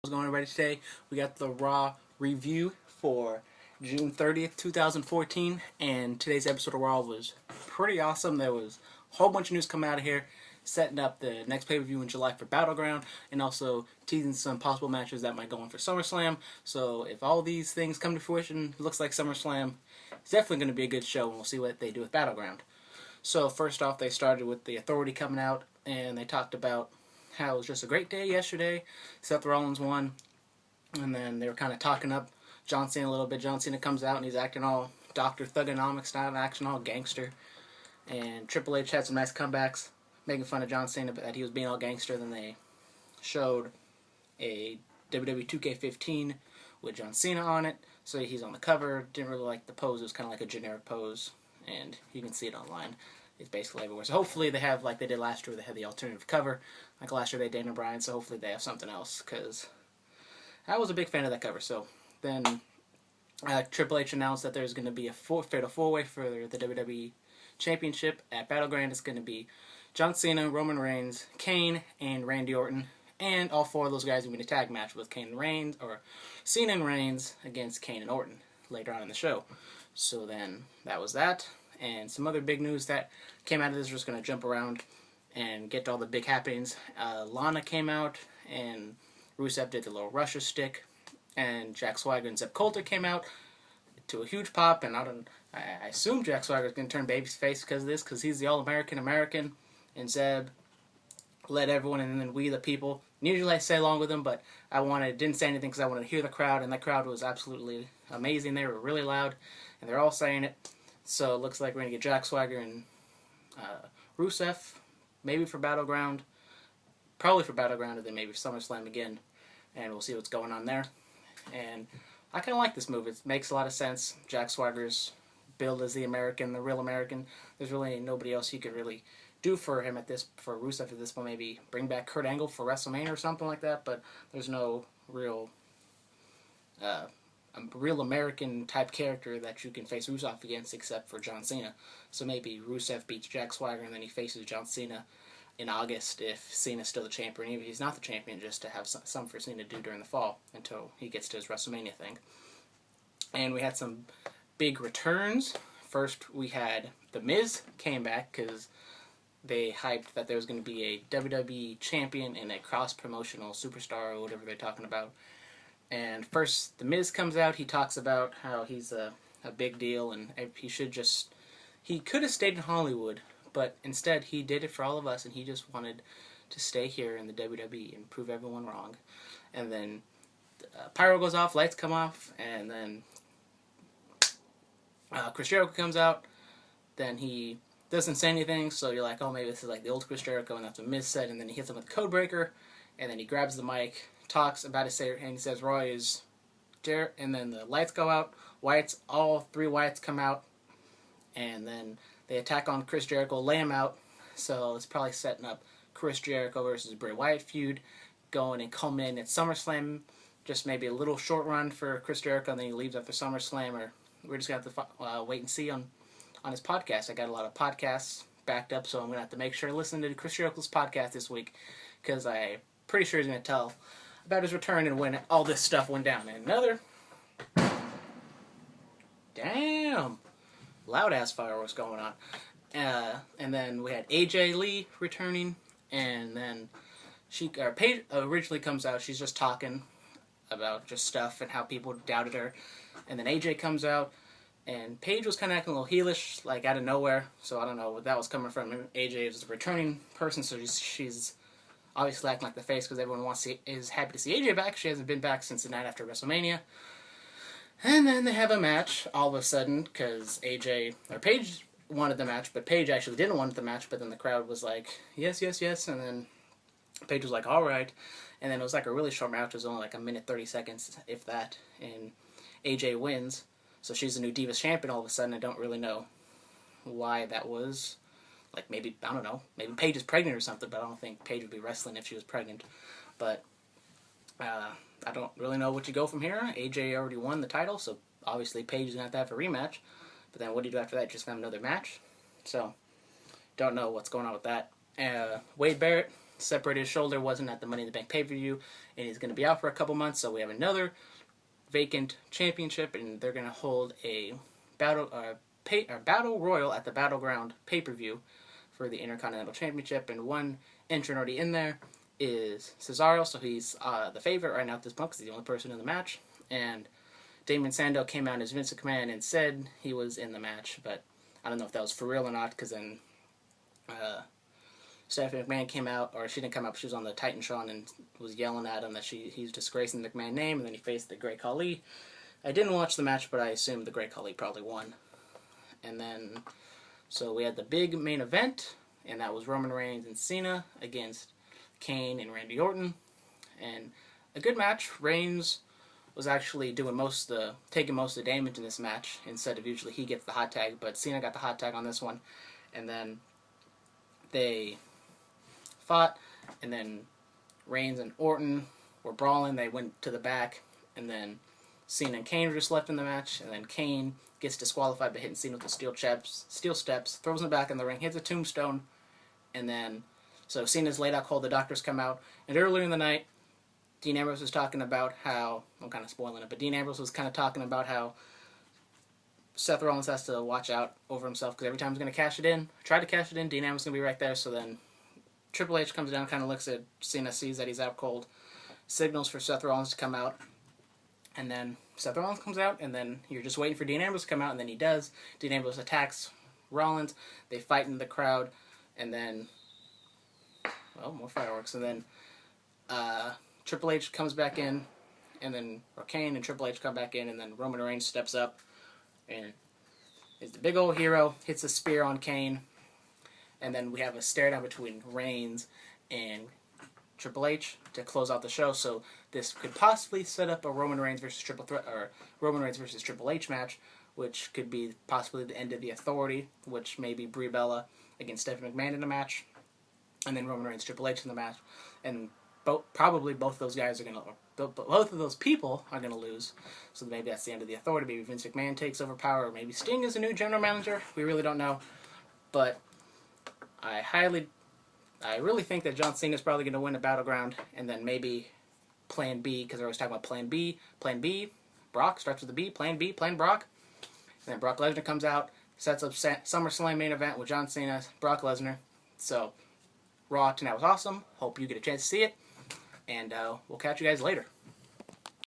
What's going on, everybody? Today we got the Raw review for June 30th, 2014, and today's episode of Raw was pretty awesome. There was a whole bunch of news coming out of here, setting up the next pay-per-view in July for Battleground, and also teasing some possible matches that might go on for SummerSlam. So if all these things come to fruition, it looks like SummerSlam is definitely going to be a good show, and we'll see what they do with Battleground. So first off, they started with the Authority coming out, and they talked about how it was just a great day yesterday. Seth Rollins won, and then they were kind of talking up John Cena a little bit. John Cena comes out and he's acting all Dr. Thugonomics style, action all gangster. And Triple H had some nice comebacks, making fun of John Cena, but that he was being all gangster. Then they showed a WWE 2K15 with John Cena on it, so he's on the cover. Didn't really like the pose. It was kind of like a generic pose, and you can see it online. It's basically everywhere. So hopefully they have, like they did last year, they had the alternative cover. Like last year they had Daniel Bryan, so hopefully they have something else, because I was a big fan of that cover. So then Triple H announced that there's going to be a fatal four-way for the WWE Championship at Battleground. It's going to be John Cena, Roman Reigns, Kane, and Randy Orton. And all four of those guys are going to be in a tag match with Kane and Reigns, or Cena and Reigns against Kane and Orton later on in the show. So then that was that. And some other big news that came out of this, we're just going to jump around and get to all the big happenings. Lana came out, and Rusev did the little Russia stick, and Jack Swagger and Zeb Coulter came out to a huge pop, and I assume Jack Swagger is going to turn babyface because of this, because he's the All-American American, and Zeb led everyone, and then we the people. Usually I say along with them, but didn't say anything because I wanted to hear the crowd, and that crowd was absolutely amazing. They were really loud, and they're all saying it. So it looks like we're going to get Jack Swagger and Rusev, maybe for Battleground, probably for Battleground, and then maybe SummerSlam again, and we'll see what's going on there. And I kind of like this move. It makes a lot of sense. Jack Swagger's billed as the American, the real American. There's really nobody else you could really do for him for Rusev at this point. Maybe bring back Kurt Angle for WrestleMania or something like that, but there's no real a real American type character that you can face Rusev against except for John Cena. So maybe Rusev beats Jack Swagger and then he faces John Cena in August if Cena's still the champion. Even if he's not the champion, just to have some for Cena to do during the fall until he gets to his WrestleMania thing. And we had some big returns. First we had The Miz came back because they hyped that there was going to be a WWE champion and a cross-promotional superstar or whatever they're talking about. And first, The Miz comes out. He talks about how he's a big deal and he could have stayed in Hollywood, but instead he did it for all of us, and he just wanted to stay here in the WWE and prove everyone wrong. And then pyro goes off, lights come off, and then Chris Jericho comes out. Then he doesn't say anything, so you're like, oh, maybe this is like the old Chris Jericho, and that's what Miz said. And then he hits him with the code breaker, and then he grabs the mic, talks about his and he says Roy is Jer, and then the lights go out. All three Wyatts come out, and then they attack on Chris Jericho, lay him out. So it's probably setting up Chris Jericho versus Bray Wyatt feud, going and culminating at SummerSlam. Just maybe a little short run for Chris Jericho, and then he leaves after SummerSlam. Or we're just gonna have to wait and see on his podcast. I got a lot of podcasts backed up, so I'm gonna have to make sure to listen to Chris Jericho's podcast this week, because I'm pretty sure he's gonna tell about his return and when all this stuff went down. And another loud ass fireworks going on. And then we had AJ Lee returning, and then Paige originally comes out. She's just talking about just stuff and how people doubted her. And then AJ comes out, and Paige was kind of acting a little heelish, like out of nowhere. So I don't know what that was coming from. AJ is a returning person, so she's obviously acting like the face because everyone is happy to see AJ back. She hasn't been back since the night after WrestleMania. And then they have a match all of a sudden because Paige wanted the match, but Paige actually didn't want the match. But then the crowd was like, yes, yes, yes. And then Paige was like, all right. And then it was like a really short match. It was only like a minute 30 seconds, if that. And AJ wins. So she's the new Divas champion all of a sudden. I don't really know why that was. Like maybe, I don't know, maybe Paige is pregnant or something, but I don't think Paige would be wrestling if she was pregnant. But I don't really know what you go from here. AJ already won the title, so obviously Paige is going to have a rematch. But then what do you do after that? Just have another match? So, don't know what's going on with that. Wade Barrett separated his shoulder, wasn't at the Money in the Bank pay-per-view, and he's going to be out for a couple months. So we have another vacant championship, and they're going to hold a battle royal at the Battleground pay-per-view for the Intercontinental Championship. And one entrant already in there is Cesaro, so he's the favorite right now at this point because he's the only person in the match. And Damon Sandow came out as Vince McMahon and said he was in the match, but I don't know if that was for real or not, because then Stephanie McMahon came out, or she didn't come out, but she was on the Titantron and was yelling at him that he's disgracing the McMahon name, and then he faced the Great Khali. I didn't watch the match, but I assume the Great Khali probably won. And then, so we had the big main event, and that was Roman Reigns and Cena against Kane and Randy Orton. And a good match. Reigns was actually taking most of the damage in this match, instead of usually he gets the hot tag, but Cena got the hot tag on this one. And then they fought, and then Reigns and Orton were brawling. They went to the back, and then Cena and Kane were just left in the match, and then Kane gets disqualified by hitting Cena with the steel steps, throws him back in the ring, hits a tombstone, and then, so Cena's laid out cold, the doctors come out, and earlier in the night, Dean Ambrose was talking about how, I'm kind of spoiling it, but Dean Ambrose was kind of talking about how Seth Rollins has to watch out over himself, because every time he's going to cash it in, Dean Ambrose is going to be right there. So then Triple H comes down, kind of looks at Cena, sees that he's out cold, signals for Seth Rollins to come out, and then Seth Rollins comes out, and then you're just waiting for Dean Ambrose to come out, and then he does. Dean Ambrose attacks Rollins, they fight in the crowd, and then, well, more fireworks, and then Triple H comes back in, and then Kane and Triple H come back in, and then Roman Reigns steps up, and is the big old hero, hits a spear on Kane, and then we have a stare down between Reigns and Triple H to close out the show. So this could possibly set up a Roman Reigns versus Roman Reigns versus Triple H match, which could be possibly the end of the Authority, which may be Brie Bella against Stephanie McMahon in a match, and then Roman Reigns Triple H in the match, and probably both of those guys are gonna, both of those people are gonna lose. So maybe that's the end of the Authority. Maybe Vince McMahon takes over power, or maybe Sting is a new general manager. We really don't know, but I really think that John Cena is probably going to win a Battleground, and then maybe Plan B, because they're always talking about Plan B, Brock, starts with a B, Plan Brock, and then Brock Lesnar comes out, sets up SummerSlam main event with John Cena, Brock Lesnar. So, Raw tonight was awesome. Hope you get a chance to see it, and we'll catch you guys later.